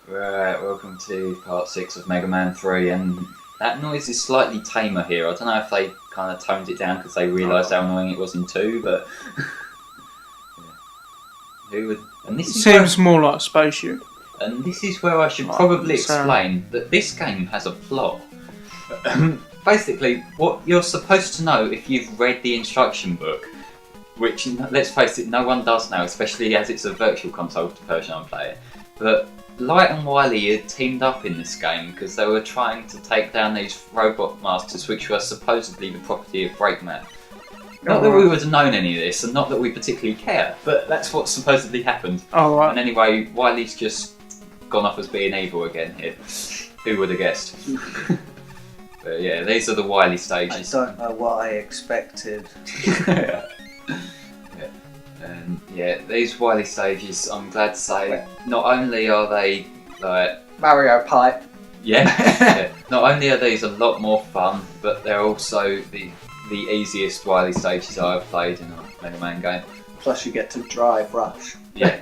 Right, welcome to part 6 of Mega Man 3, and that noise is slightly tamer here. I don't know if they kind of toned it down because they realised how annoying it was in 2, but... Who would... And this is Seems more like a spaceship. And this is where I should probably explain that this game has a plot. Basically, what you're supposed to know if you've read the instruction book, which, let's face it, no one does now, especially as it's a virtual console version I'm playing, but Light and Wily had teamed up in this game because they were trying to take down these robot masters which were supposedly the property of Breakman. Not that we would have known any of this, and not that we particularly care, but that's what supposedly happened. Oh, right. And anyway, Wily's just gone off as being evil again here. Who would have guessed? But yeah, these are the Wily stages. I don't know what I expected. Yeah. And yeah, these Wily stages, I'm glad to say, not only are they like... Mario Pipe. Yeah, not only are these a lot more fun, but they're also the easiest Wily stages I've played in a Mega Man game. Plus you get to drive Rush. Yeah.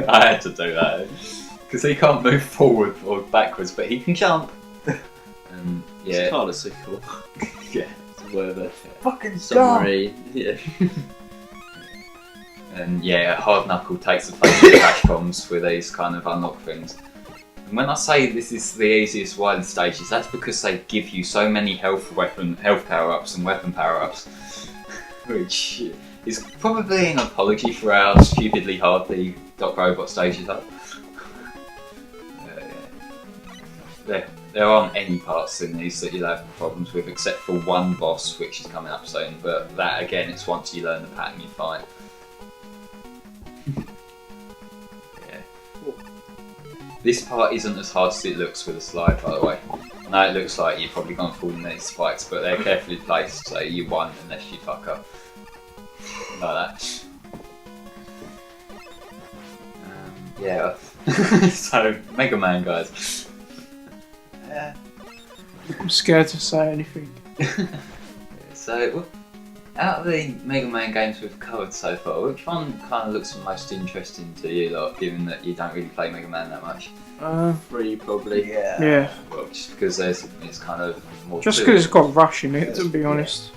I had to do that because he can't move forward or backwards, but he can jump. And yeah, it's kind of so cool. Yeah, it's worth it. Fucking Summary. Yeah. And yeah, Hard Knuckle takes the place of Crash Bombs with these kind of unlock things. And when I say this is the easiest Wily stages, that's because they give you so many health power-ups and weapon power-ups, which is probably an apology for how stupidly hard the Doc Robot stages are. There aren't any parts in these that you'll have problems with, except for one boss, which is coming up soon, but that again, it's once you learn the pattern you find. Yeah. This part isn't as hard as it looks with a slide, by the way. I know it looks like you're probably going to fall in these spikes, but they're carefully placed, so you won't unless you fuck up. Like that. Yeah. So, Mega Man, guys. I'm scared to say anything. So, out of the Mega Man games we've covered so far, which one kind of looks the most interesting to you lot, given that you don't really play Mega Man that much? 3 probably. Yeah. Well, just because it's kind of more. Just because it's got Rush in it, to be honest.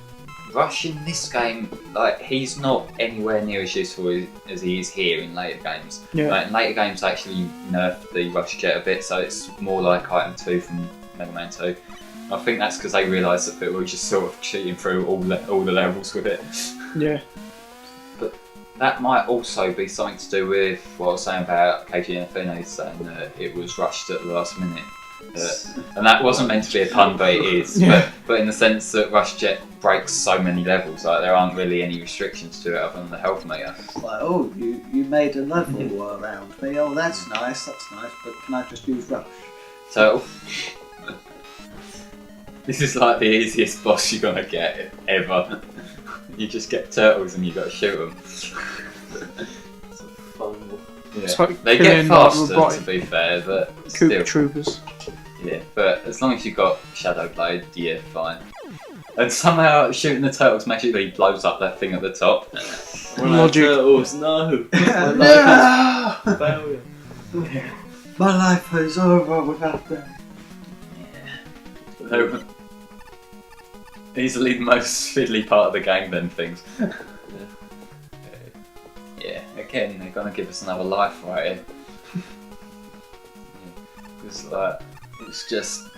Rush in this game, like, he's not anywhere near as useful as he is here in later games. Yeah. Like, in later games, they actually nerfed the Rush Jet a bit, so it's more like Item 2 from Mega Man 2. I think that's because they realised that people were just sort of cheating through all the levels with it. Yeah. But that might also be something to do with what I was saying about KG Inafune saying that it was rushed at the last minute. And that wasn't meant to be a pun, but it is. Yeah. But in the sense that Rush Jet breaks so many levels, like there aren't really any restrictions to it other than the health meter. It's like, oh, you made a level around me. Oh, that's nice, but can I just use Rush? So, this is like the easiest boss you're gonna get ever. You just get turtles and you gotta shoot them. It's a fun one. Yeah. It's like they get killing, faster, like, to be fair, but Coop still. Troopers. Yeah, but as long as you've got Shadow Blade, yeah, fine. And somehow shooting the turtles magically blows up that thing at the top. Logic. Turtles, no! No! Failure. Yeah. My life is over without them. Yeah. Easily the most fiddly part of the game, then things. Yeah, again, they're gonna give us another life right here. Because like, it's just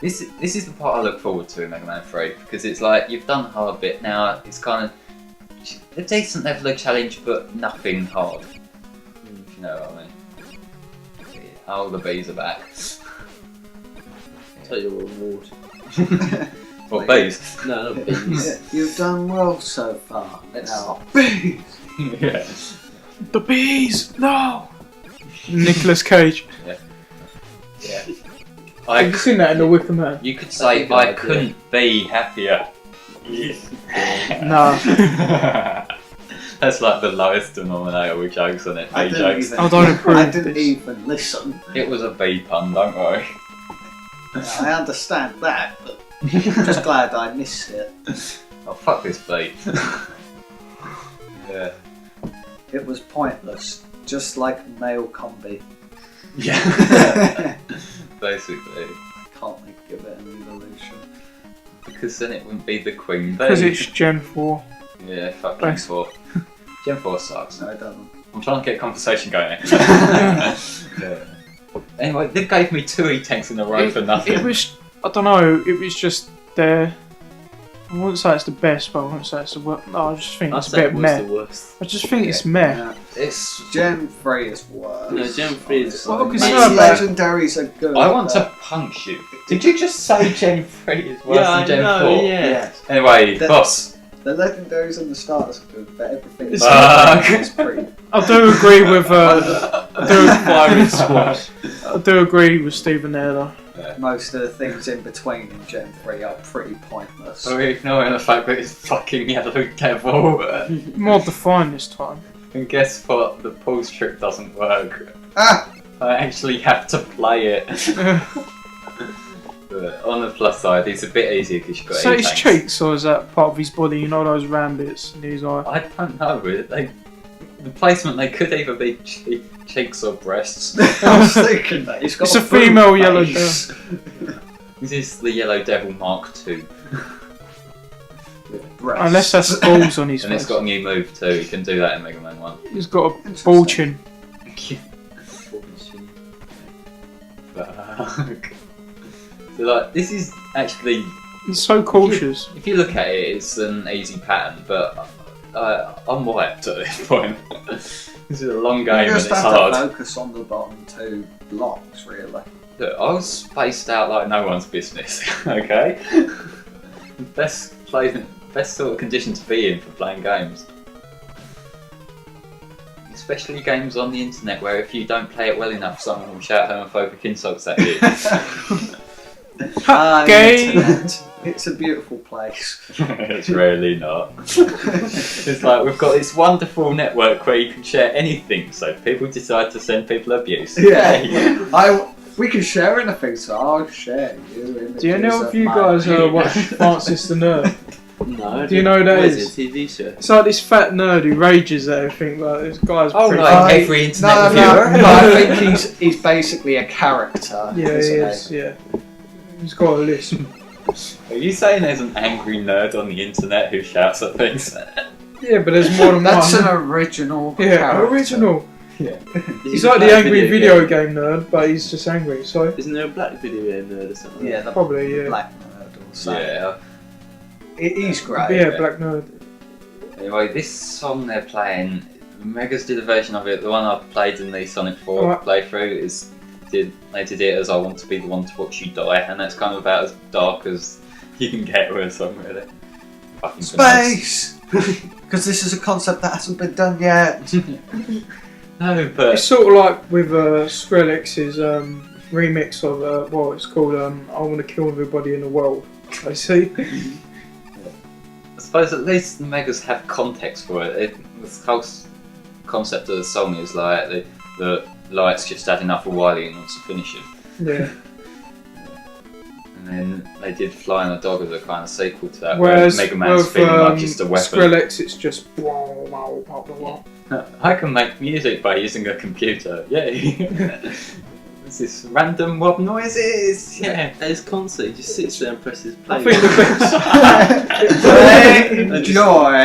this is the part I look forward to in Mega Man 3, because it's like you've done the hard bit, now it's kind of a decent level of challenge but nothing hard. If you know what I mean. Yeah. Oh, the bees are back. Take your reward. What, bees? No, not bees. You've done well so far. Now, bees! Yeah. The bees! No! Nicolas Cage. Yeah. Yeah. Have you seen that in The Wicker Man? You could say I couldn't be happier. No. That's like the lowest denominator with jokes on it. I Bee didn't jokes. I don't approve I didn't this. even listen. It was a bee pun, don't worry. I understand that, but I'm just glad I missed it. Oh, fuck this bee. Yeah. It was pointless. Just like male combi. Yeah. Basically. Can't they give it an evolution? Because then it wouldn't be the Queen Bee. Because it's Gen 4. Yeah, fuck Gen 4. Gen 4 sucks. No, it doesn't. I'm trying to get a conversation going here. Yeah. Anyway, they gave me 2 E-tanks in a row for nothing. It was, I don't know, it was just there. I wouldn't say it's the best, but I wouldn't say it's the worst. No, I just think I it's a said bit it was meh. the worst. I just think it's meh. Yeah. It's. Gen 3 is worse. No, Gen 3 is. Well, Maybe because you know about- legendaries are good. I want but- to punch you. Did you just say Gen 3 is worse Yeah, I than Gen know, 4? yeah. Yes. Anyway, The- boss. The legendaries and the starters are good, but everything It's- is pretty. I do agree with Firing squad. I do agree with Stephen there though. Most of the things in between in Gen 3 are pretty pointless. So we're ignoring the fact that it's fucking Yellow Devil. More defined this time. And guess what? The pulse trick doesn't work. Ah! I actually have to play it. But on the plus side, it's a bit easier because you've got So his E-tanks. cheeks, or is that part of his body? You know those ram bits in his eye. I don't know. The placement, they could either be cheeks or breasts. I was thinking that. He's got It's a blue female Yellow face. This is the Yellow Devil Mark II. With breasts. Unless that's balls on his And it's face. got a new move too. You can do that in Mega Man 1. He's got a Interesting. ball chin. Fuck. So like, this is actually, He's so cautious. if you look at it, it's an easy pattern, but I'm wiped at this point. This is a long game You and just it's have hard. to focus on the bottom 2 blocks, really. Look, I was spaced out like no one's business, okay? Best sort of condition to be in for playing games. Especially games on the internet where if you don't play it well enough, someone will shout homophobic insults at you. Gay. Internet. It's a beautiful place. It's really not. It's like we've got this wonderful network where you can share anything, so if people decide to send people abuse. Yeah. We can share anything, so I'll share you. Do you know if you guys watch Francis the Nerd? No. Do you know who that What is? it? TV show. It's like this fat nerd who rages at everything. Like this guy's Oh, pretty. like every internet No, reviewer. I think he's basically a character. Yeah, he isn't is. Yeah, he's got a list. Are you saying there's an angry nerd on the internet who shouts at things? Yeah, but there's more than That's one. an original. Yeah, character. original. Yeah. He's like the angry video game nerd, but he's just angry. So Isn't there a black video game nerd or something? Yeah, the Probably, yeah. black nerd or something. Yeah. He's great. yeah, black nerd. Anyway, this song they're playing, Megas did a version of it. The one I played in the Sonic 4 Right. playthrough they did it as I Want to Be the One to Watch You Die, and that's kind of about as dark as you can get with a song, really. Fucking Space! Because this is a concept that hasn't been done yet. No, but It's sort of like with Skrillex's remix of what it's called. I want to kill everybody in the world. I see. I suppose at least the Megas have context for it. The whole concept of the song is like the lights just had enough of Wily and wants to finish it. Yeah. And then they did Flying the Dog as a kind of sequel to that, Whereas where Mega Man's with feeling like just a weapon. Skrillex, it's just. Wow, wow, wow, wow. I can make music by using a computer. Yay! What's this random mob noises? Yeah. At his concert, he just sits there and presses play. I think the best. Play, enjoy.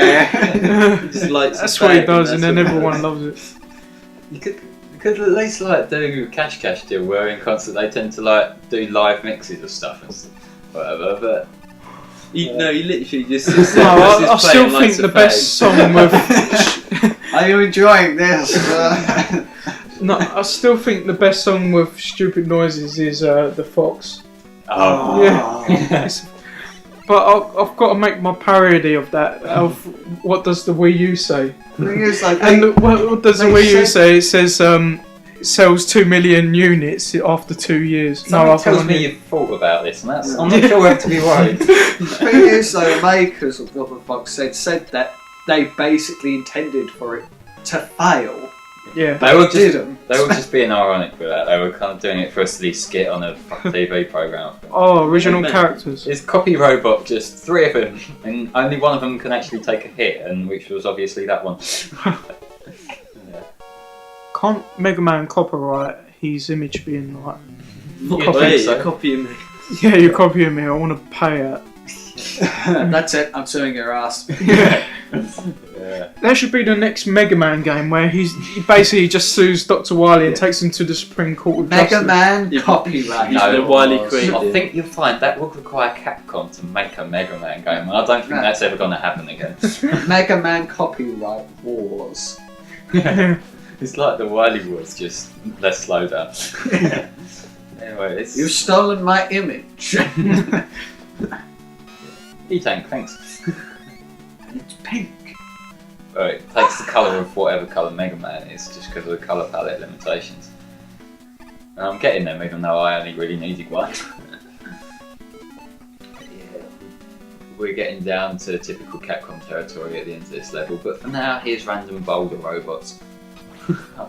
He just lights That's his what he bag does, and that's then what everyone matters. loves it. You could at least like do a cash deal where in concert they tend to like do live mixes of stuff and whatever, but He literally just sits there No, and presses I play still and think lights the a best song with. Are you enjoying this? No, I still think the best song with stupid noises is The Fox. oh, Yeah. But I've got to make my parody of that. Of what does the Wii U say? Thing is, like, And what does the they Wii U said- say? It says it sells 2 million units after 2 years. something after tells 1 me year. you've thought about this, and that's I'm not sure whether to be worried. the thing is, though, the makers of what the Fox said that they basically intended for it to fail. Yeah. They were Didn't. just being ironic with that. They were kind of doing it for a silly skit on a TV program. Oh, original Amen. characters. It's Copy Robot, just 3 of them, and only one of them can actually take a hit, and which was obviously that one. Yeah. can't Mega Man copyright his image being like, Wait, so. you're copying me. yeah, you're copying me. I want to pay it. That's it. I'm suing your ass. Yeah. Yeah. That should be the next Mega Man game where he basically just sues Dr. Wily and takes him to the Supreme Court of Mega Justice. Man Yeah. copyright. No, the Wily created I it. think you'll find that would require Capcom to make a Mega Man game, and I don't think No. that's ever going to happen again. Mega Man copyright wars. It's like the Wily Wars, just less slow down. Anyway, it's... You've stolen my image. E-Tank, thanks. It's pink. Well, it takes the colour of whatever colour Mega Man is, just because of the colour palette limitations. And I'm getting them, even though I only really needed one. Yeah, we're getting down to typical Capcom territory at the end of this level, but for now, here's random boulder robots.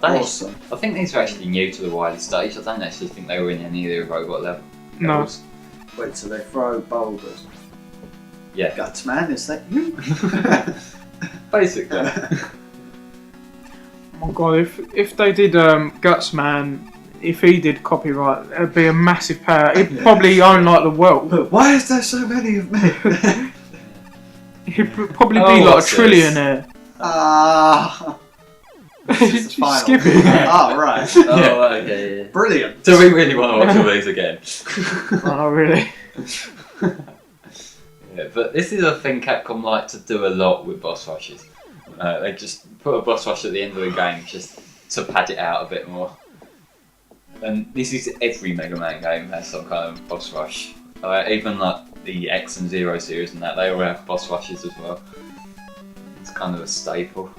Awesome. I think these are actually new to the Wily stage. I don't actually think they were in any of the robot No. levels. Wait, so they throw boulders. Yeah, Guts Man, is that you? basically. Oh my god, if they did Guts Man, if he did copyright, it'd be a massive payout. He'd probably own like the world. But why is there so many of me? He'd probably Oh, be like a what's this? trillionaire. Ah. This is the final. Skip it. Oh, right. Oh, okay, yeah. Brilliant. Do we really want to watch all these again? Oh, really? Yeah, but this is a thing Capcom like to do a lot with boss rushes. They just put a boss rush at the end of the game just to pad it out a bit more. And this is every Mega Man game has some kind of boss rush. Even like the X and Zero series and that, they all have boss rushes as well. It's kind of a staple.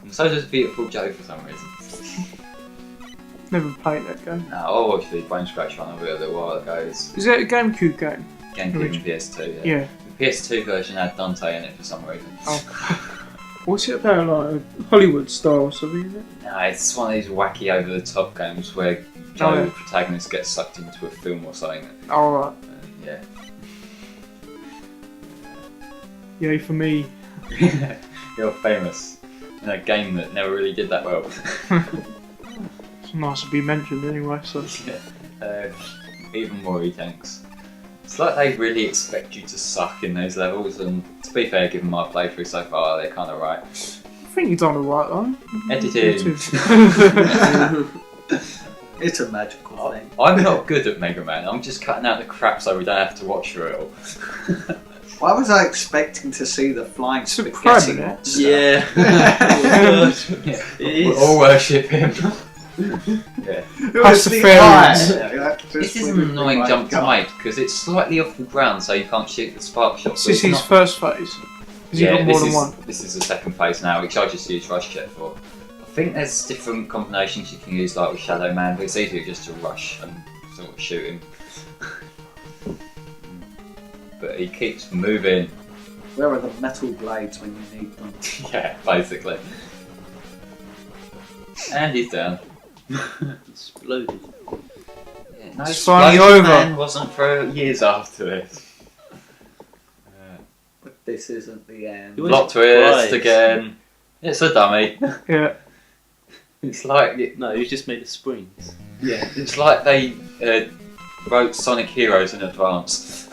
And so does Beautiful Joe for some reason. Never played that game. No, I watched the Bone Scratch one of it a little while ago. It's Is it a GameCube game? GameCube and PS2, Yeah. The PS2 version had Dante in it for some reason. Oh. What's it about, like a Hollywood style or something, is it? No, it's one of these wacky over-the-top games where Joe, Oh, yeah. the protagonist, gets sucked into a film or something. Alright. Yeah. Yay for me. You're famous in a game that never really did that well. It's nice to be mentioned anyway, so. Even more E-Tanks. It's like they really expect you to suck in those levels, and to be fair, given my playthrough so far, they're kind of right. I think you've done alright though. Editing. It's a magical thing. I'm not good at Mega Man, I'm just cutting out the crap so we don't have to watch through it all. Why was I expecting to see the flying It's a spaghetti crab, isn't it? monster? Yeah. Yeah. It We'll is. all worship him. Yeah. It That's was the the fairies. eye. This is an annoying jump to make because it's slightly off the ground, so you can't shoot the spark shot. This but is it's his not- first phase. Has he got more this than is, one? This is the second phase now, which I just use rush check for. I think there's different combinations you can use, like with Shadow Man, but it's easier just to rush and sort of shoot him. But he keeps moving. Where are the metal blades when you need them? Yeah, basically. And he's down. Exploded. Yeah, no, It's finally Explosion over. Man wasn't for years after this. But this isn't the end. It was- Plot twist Right. again. It's a dummy. Yeah. It's like No, he was just made of springs. yeah, it's like they wrote Sonic Heroes in advance.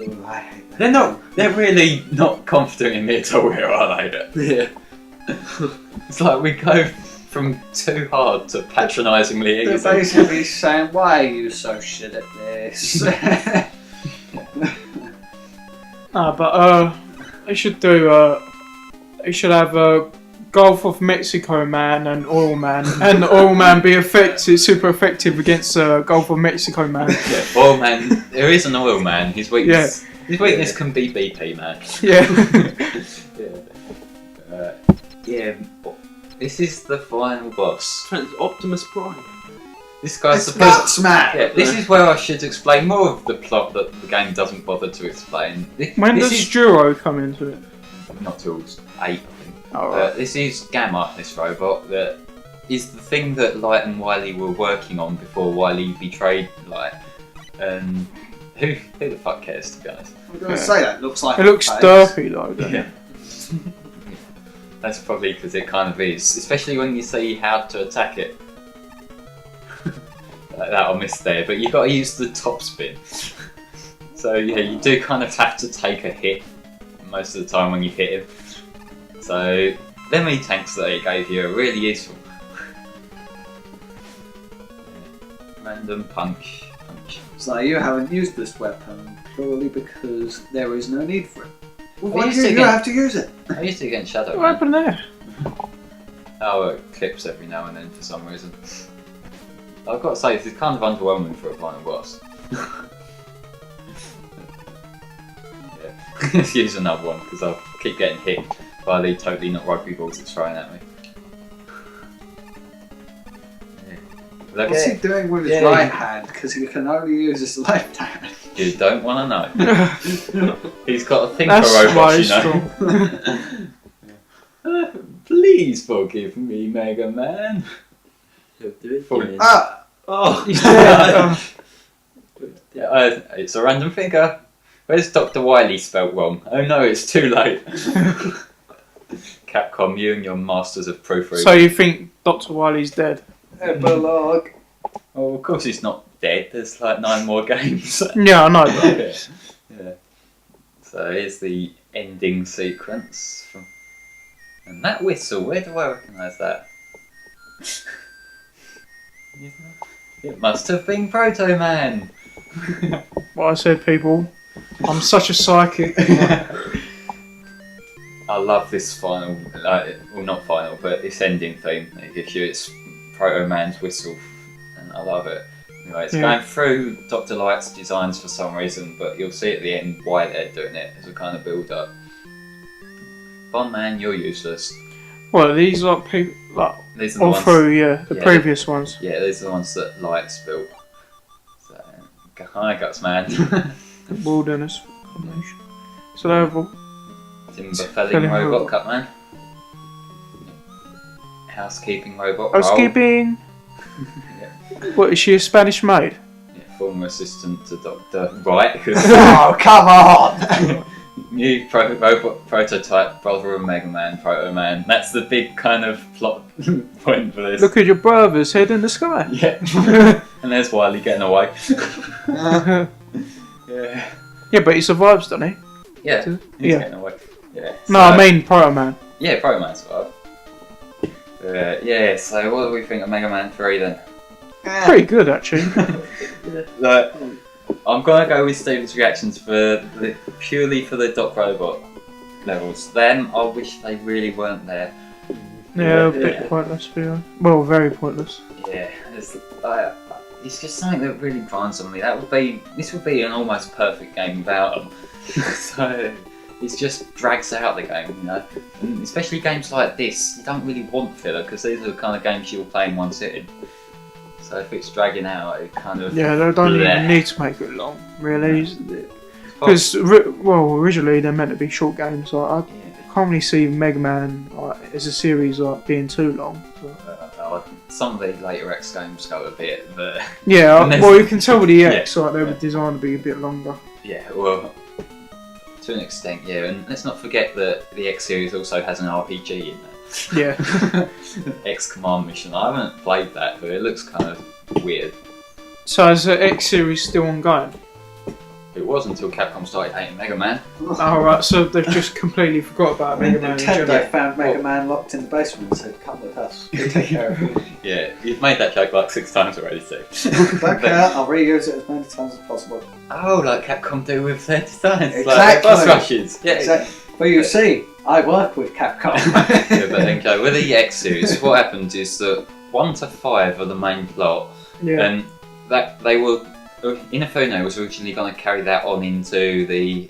Ooh, I hate that They're not. game. They're really not confident in me at all here, are they? Yeah. It's like we go from too hard to patronisingly They're easy. basically saying, why are you so shit at this? But they should do. They should have Gulf of Mexico Man and Oil Man, and the Oil Man be super effective against Gulf of Mexico Man. Yeah, oil man. There is an oil man. His weakness. His weakness can be BP man. Yeah. Yeah. This is the final boss. Optimus Prime. This guy's It's supposed. Guts Man! Yeah, this is where I should explain more of the plot that the game doesn't bother to explain. When This does is Duro come into it? not till 8, I think. Alright. This is Gamma, this robot, that is the thing that Light and Wily were working on before Wily betrayed Light. And who the fuck cares, to be honest? I'm going to say that looks like It looks a face. derpy though, doesn't Yeah. it? That's probably because it kind of is, especially when you see how to attack it. That'll miss there, but you've got to use the top spin. So yeah, you do kind of have to take a hit most of the time when you hit him. So them E-tanks that it gave you are really useful. Random punch. So you haven't used this weapon purely because there is no need for it. Well, We why used do to you get- have to use it? I used to against Shadow What Man. happened there? Oh, it clips every now and then for some reason. I've got to say, this is kind of underwhelming for a final boss. Yeah, let's use another one because I keep getting hit by the totally not rugby balls it's throwing at me. Yeah. Look What's at he it. doing with his Yeah, right he- hand? Because he can only use his left hand. You don't want to know. He's got a thing That's for why robots, he's you know. Please forgive me, Mega Man. He'll do it Full- again. Ah! Oh, He's dead. Yeah, it's a random figure. Where's Dr. Wily spelt wrong? Oh no, it's too late. Capcom, you and your masters of proofreading. So you think Dr. Wily's dead? Epilogue. Oh, of course he's not dead. There's like 9 more games. Yeah, I know. But Yeah. Yeah. So here's the ending sequence. And that whistle, where do I recognise that? It must have been Proto Man. what I said, people, I'm such a psychic. I love this final, well not final, but this ending theme. It gives you its Proto Man's whistle, and I love it. Anyway, it's Yeah. going through Dr. Light's designs for some reason, but you'll see at the end why they're doing it as a kind of build up. Bond Man, you're useless. Well, these like people like These are the all ones. through, yeah, the Yeah. previous ones. Yeah, these are the ones that Light's built. So, hi, Guts Man. The wilderness formation. So they're all Timber felling Felling robot, robot. Cut Man. Housekeeping robot. Roll. housekeeping. Yeah. What is she, a Spanish maid? Yeah, former assistant to Dr. Right. Oh, come on! New robot prototype, brother of Mega Man, Proto Man. That's the big kind of plot point for this. Look at your brother's head in the sky. Yeah. And there's Wily getting away. yeah, Yeah. but he survives, doesn't he? Yeah. He's Yeah. getting away. Yeah. No, I mean Proto Man. Yeah, Proto Man survived. Yeah, so what do we think of Mega Man 3 then? Pretty good, actually. Like, I'm gonna go with Steven's reactions purely for the Doc Robot levels. Them, I wish they really weren't there. Yeah, a Yeah. bit pointless for you. Well, very pointless. Yeah, it's just something that really grinds on me. This would be an almost perfect game without them. So it just drags out the game, you know. And especially games like this, you don't really want filler because these are the kind of games you'll play in one sitting. So if it's dragging out, it kind of Yeah, they don't Blech. even need to make it long, really. Because, well, originally they're meant to be short games. Like, I Yeah. can't really see Mega Man like, as a series like being too long. But, Some of the later X games go a bit, but yeah, And there's- well, you can tell with the Yeah. X, like, they were Yeah. designed to be a bit longer. yeah, well, to an extent, yeah. And let's not forget that the X series also has an RPG in Yeah. there. X Command Mission. I haven't played that, but it looks kind of weird. So is the X series still ongoing? It was until Capcom started hating Mega Man. Oh, right, so they've just completely forgot about Mega Man in Nintendo general. found Mega Man locked in the basement and said, come with us, we'll take care of you. Yeah, you've made that joke like 6 times already, too. Don't care, I'll reuse it as many times as possible. Oh, like Capcom do with their designs, like Exactly. their bus rushes. Yeah, Exactly. Well, you see, I work with Capcom. yeah, but then go with the X series. What happens is that 1 to 5 are the main plot, Yeah. and that they were Inafune was originally going to carry that on into the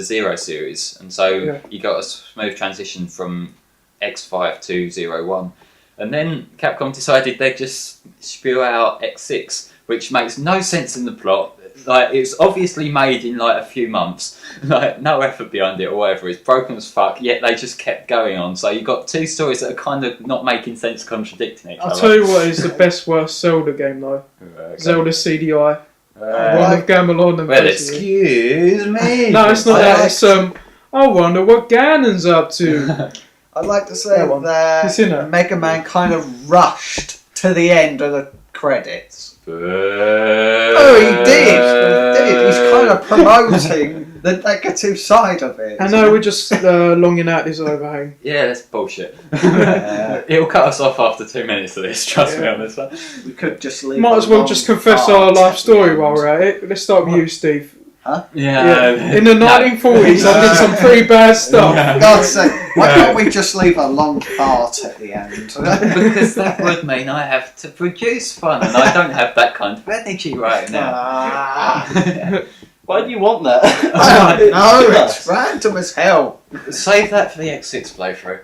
Zero series, and so Yeah. you got a smooth transition from X5 to 01. And then Capcom decided they'd just spew out X6, which makes no sense in the plot. Like, it's obviously made in like a few months, like no effort behind it or whatever. It's broken as fuck. Yet they just kept going on. So you've got 2 stories that are kind of not making sense, contradicting each I'll other. tell you what is the best worst Zelda game though. Okay. Zelda CDI. Uh, One with Gamelon and well, basically- excuse me. No, it's not that. Alex. It's I wonder what Ganon's up to. I'd like to say That one. It's in that it. Mega Man kind of rushed to the end of the credits. Oh, he did. He's kind of promoting the negative side of it. I know we're just longing out this overhang. Yeah, that's bullshit. It'll cut us off after 2 minutes of this, trust me on this one. We could just leave. Might as a well long just confess fart our life at story the while end. we're at it. Let's start with you, Steve. Yeah. In the 1940s, I did some pretty bad stuff. Yeah. God's sake, why can't we just leave a long fart at the end? Because that would mean I have to produce fun, and I don't have that kind of energy right now. Why do you want that? I don't know, it's random as hell. Save that for the X6 playthrough.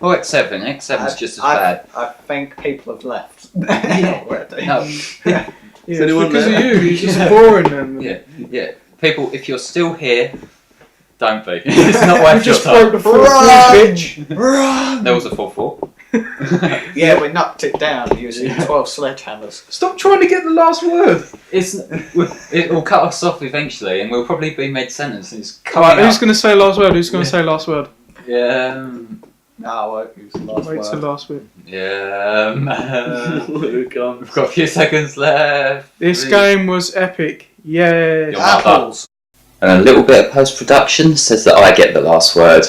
Or X7. X7's just as bad. I think people have left. Already. No. Yeah, Is it's anyone because there? of you. You're just boring them. Yeah. People, if you're still here, don't be. It's not You worth your just time. broke the fourth wall, bitch. Run! There was a 4-4. Yeah, we knocked it down using 12 sledgehammers. Stop trying to get the last word. It will cut us off eventually, and we'll probably be mid-sentence. And it's Alright, coming who's up. going to say last word? Who's going to say last word? Yeah. No, I won't use the last Wait till word. last word. Yeah. Here it comes. We've got a few seconds left. This Three. game was epic. Yes. Your mother. Apples. And a little bit of post-production says that I get the last word.